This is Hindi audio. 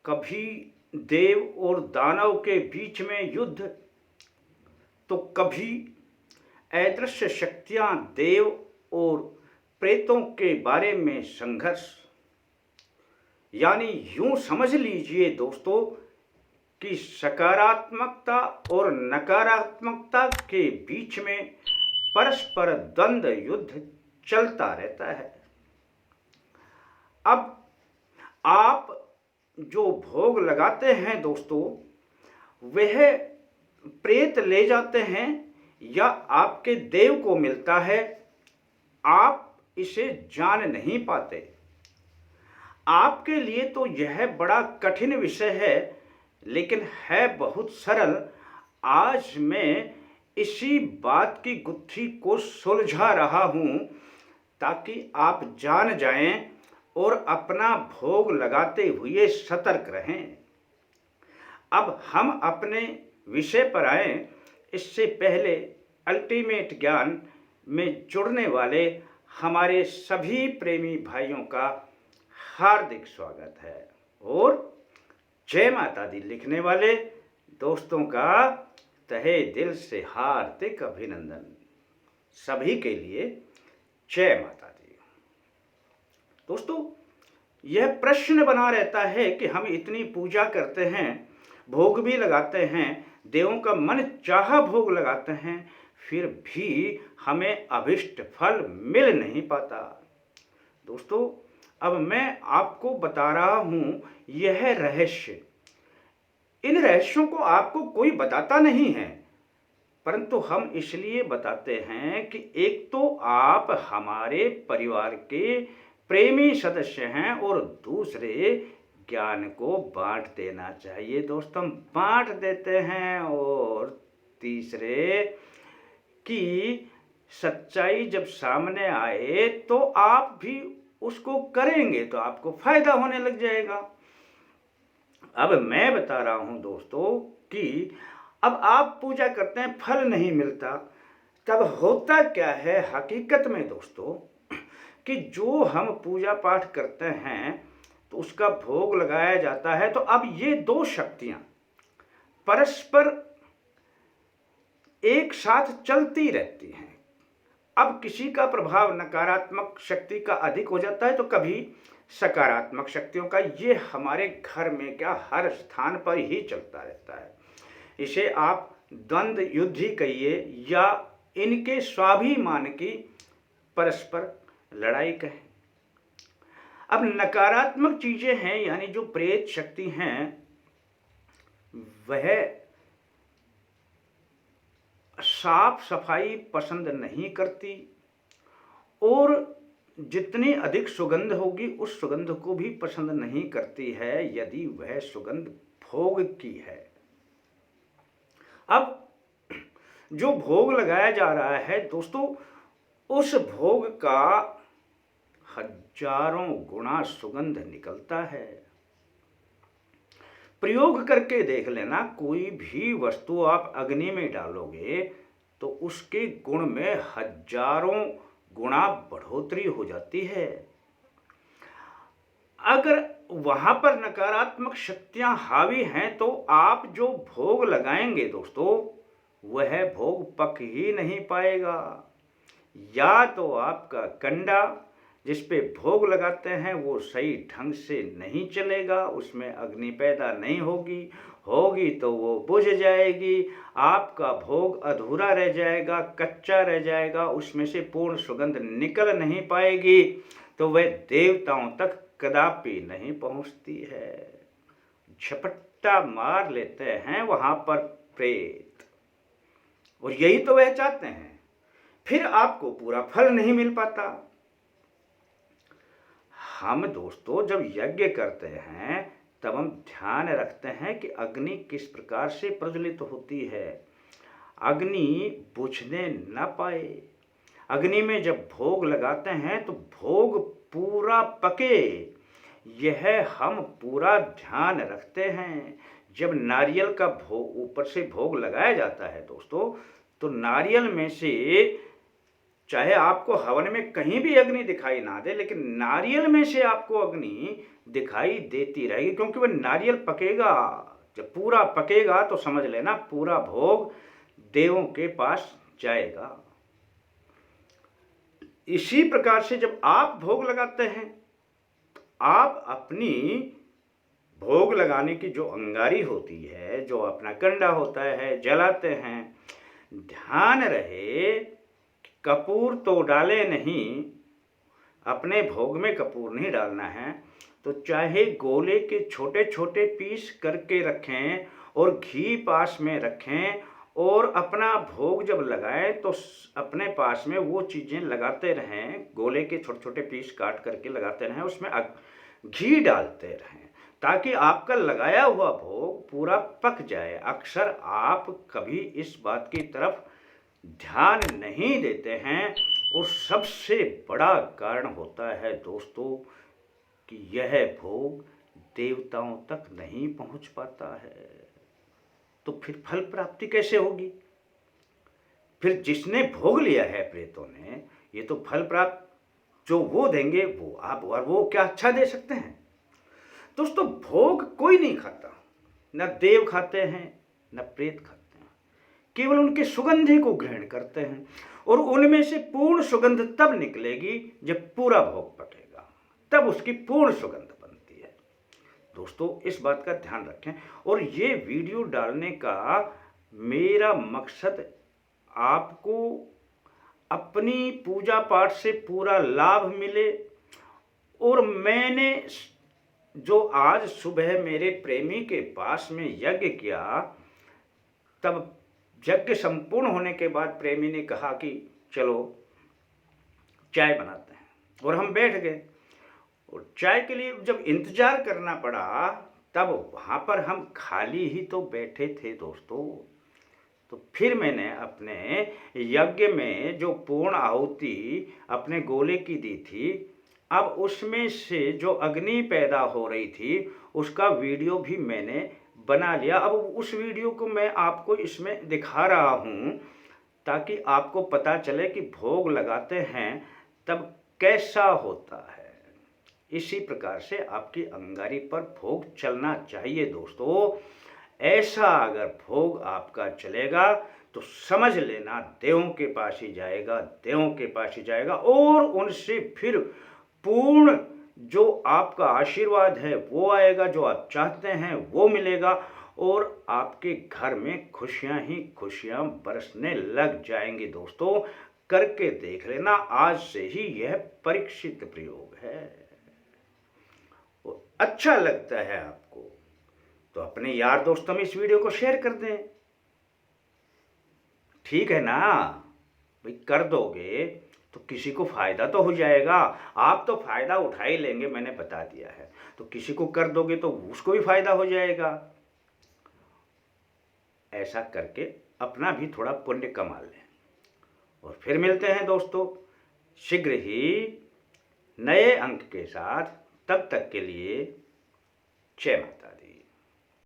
कभी देव और दानव के बीच में युद्ध, तो कभी अदृश्य शक्तियां देव और प्रेतों के बारे में संघर्ष। यानी यूं समझ लीजिए दोस्तों कि सकारात्मकता और नकारात्मकता के बीच में परस्पर द्वंद्व युद्ध चलता रहता है। अब आप जो भोग लगाते हैं दोस्तों, वह प्रेत ले जाते हैं या आपके देव को मिलता है, आप इसे जान नहीं पाते। आपके लिए तो यह बड़ा कठिन विषय है, लेकिन है बहुत सरल। आज मैं इसी बात की गुत्थी को सुलझा रहा हूं ताकि आप जान जाएं और अपना भोग लगाते हुए सतर्क रहें। अब हम अपने विषय पर आएं, इससे पहले अल्टीमेट ज्ञान में जुड़ने वाले हमारे सभी प्रेमी भाइयों का हार्दिक स्वागत है और जय माता दी लिखने वाले दोस्तों का तहे दिल से हार्दिक अभिनंदन। सभी के लिए जय माता दी। दोस्तों, यह प्रश्न बना रहता है कि हम इतनी पूजा करते हैं, भोग भी लगाते हैं, देवों का मन चाहा भोग लगाते हैं, फिर भी हमें अभिष्ट फल मिल नहीं पाता। दोस्तों, अब मैं आपको बता रहा हूं यह रहस्य। इन रहस्यों को आपको कोई बताता नहीं है, परंतु हम इसलिए बताते हैं कि एक तो आप हमारे परिवार के प्रेमी सदस्य हैं और दूसरे ज्ञान को बांट देना चाहिए। दोस्तों, बांट देते हैं। और तीसरे कि सच्चाई जब सामने आए तो आप भी उसको करेंगे तो आपको फायदा होने लग जाएगा। अब मैं बता रहा हूं दोस्तों कि अब आप पूजा करते हैं, फल नहीं मिलता, तब होता क्या है हकीकत में दोस्तों कि जो हम पूजा पाठ करते हैं तो उसका भोग लगाया जाता है। तो अब ये दो शक्तियां परस्पर एक साथ चलती रहती हैं। अब किसी का प्रभाव नकारात्मक शक्ति का अधिक हो जाता है तो कभी सकारात्मक शक्तियों का। ये हमारे घर में क्या हर स्थान पर ही चलता रहता है। इसे आप द्वंद्व युद्ध ही कहिए या इनके स्वाभिमान की परस्पर लड़ाई कहें। अब नकारात्मक चीजें हैं, यानी जो प्रेत शक्ति हैं, वह साफ सफाई पसंद नहीं करती और जितनी अधिक सुगंध होगी उस सुगंध को भी पसंद नहीं करती है यदि वह सुगंध भोग की है। अब जो भोग लगाया जा रहा है दोस्तों, उस भोग का हजारों गुना सुगंध निकलता है। प्रयोग करके देख लेना, कोई भी वस्तु आप अग्नि में डालोगे तो उसके गुण में हजारों गुना बढ़ोतरी हो जाती है। अगर वहां पर नकारात्मक शक्तियां हावी हैं तो आप जो भोग लगाएंगे दोस्तों, वह भोग पक ही नहीं पाएगा। या तो आपका कंडा जिस पे भोग लगाते हैं वो सही ढंग से नहीं चलेगा, उसमें अग्नि पैदा नहीं होगी, होगी तो वो बुझ जाएगी, आपका भोग अधूरा रह जाएगा, कच्चा रह जाएगा, उसमें से पूर्ण सुगंध निकल नहीं पाएगी, तो वह देवताओं तक कदापि नहीं पहुंचती है। झपट्टा मार लेते हैं वहां पर प्रेत, और यही तो वह चाहते हैं। फिर आपको पूरा फल नहीं मिल पाता। हम दोस्तों जब यज्ञ करते हैं तब हम ध्यान रखते हैं कि अग्नि किस प्रकार से प्रज्वलित होती है, अग्नि बुझने न पाए। अग्नि में जब भोग लगाते हैं तो भोग पूरा पके, यह हम पूरा ध्यान रखते हैं। जब नारियल का भोग ऊपर से भोग लगाया जाता है दोस्तों, तो नारियल में से चाहे आपको हवन में कहीं भी अग्नि दिखाई ना दे, लेकिन नारियल में से आपको अग्नि दिखाई देती रहेगी, क्योंकि वह नारियल पकेगा। जब पूरा पकेगा तो समझ लेना पूरा भोग देवों के पास जाएगा। इसी प्रकार से जब आप भोग लगाते हैं, आप अपनी भोग लगाने की जो अंगारी होती है, जो अपना कंडा होता है, जलाते हैं। ध्यान रहे कपूर तो डाले नहीं, अपने भोग में कपूर नहीं डालना है। तो चाहे गोले के छोटे छोटे पीस करके रखें और घी पास में रखें, और अपना भोग जब लगाएं तो अपने पास में वो चीज़ें लगाते रहें, गोले के छोटे छोटे पीस काट करके लगाते रहें, उसमें घी डालते रहें, ताकि आपका लगाया हुआ भोग पूरा पक जाए। अक्सर आप कभी इस बात की तरफ ध्यान नहीं देते हैं, और सबसे बड़ा कारण होता है दोस्तों कि यह भोग देवताओं तक नहीं पहुंच पाता है। तो फिर फल प्राप्ति कैसे होगी? फिर जिसने भोग लिया है प्रेतों ने, ये तो फल प्राप्त जो वो देंगे वो आप, और वो क्या अच्छा दे सकते हैं? दोस्तों भोग कोई नहीं खाता, न देव खाते हैं न प्रेत खाते हैं, केवल उनके सुगंधि को ग्रहण करते हैं, और उनमें से पूर्ण सुगंध तब निकलेगी जब पूरा भोग पकेगा, तब उसकी पूर्ण सुगंध बनती है। दोस्तों इस बात का ध्यान रखें, और ये वीडियो डालने का मेरा मकसद आपको अपनी पूजा पाठ से पूरा लाभ मिले। और मैंने जो आज सुबह मेरे प्रेमी के पास में यज्ञ किया, तब यज्ञ संपूर्ण होने के बाद प्रेमी ने कहा कि चलो चाय बनाते हैं, और हम बैठ गए। और चाय के लिए जब इंतजार करना पड़ा, तब वहाँ पर हम खाली ही तो बैठे थे दोस्तों। तो फिर मैंने अपने यज्ञ में जो पूर्ण आहुति अपने गोले की दी थी, अब उसमें से जो अग्नि पैदा हो रही थी उसका वीडियो भी मैंने बना लिया। अब उस वीडियो को मैं आपको इसमें दिखा रहा हूँ, ताकि आपको पता चले कि भोग लगाते हैं तब कैसा होता है। इसी प्रकार से आपकी अंगारी पर भोग चलना चाहिए दोस्तों। ऐसा अगर भोग आपका चलेगा तो समझ लेना देवों के पास ही जाएगा, देवों के पास ही जाएगा, और उनसे फिर पूर्ण जो आपका आशीर्वाद है वो आएगा, जो आप चाहते हैं वो मिलेगा, और आपके घर में खुशियां ही खुशियां बरसने लग जाएंगी। दोस्तों करके देख लेना, आज से ही यह परीक्षित प्रयोग है। अच्छा लगता है आपको तो अपने यार दोस्तों में इस वीडियो को शेयर कर दें, ठीक है ना भाई? कर दोगे तो किसी को फायदा तो हो जाएगा। आप तो फायदा उठा ही लेंगे, मैंने बता दिया है, तो किसी को कर दोगे तो उसको भी फायदा हो जाएगा। ऐसा करके अपना भी थोड़ा पुण्य कमा लें। और फिर मिलते हैं दोस्तों शीघ्र ही नए अंक के साथ। तब तक के लिए जय माता दी।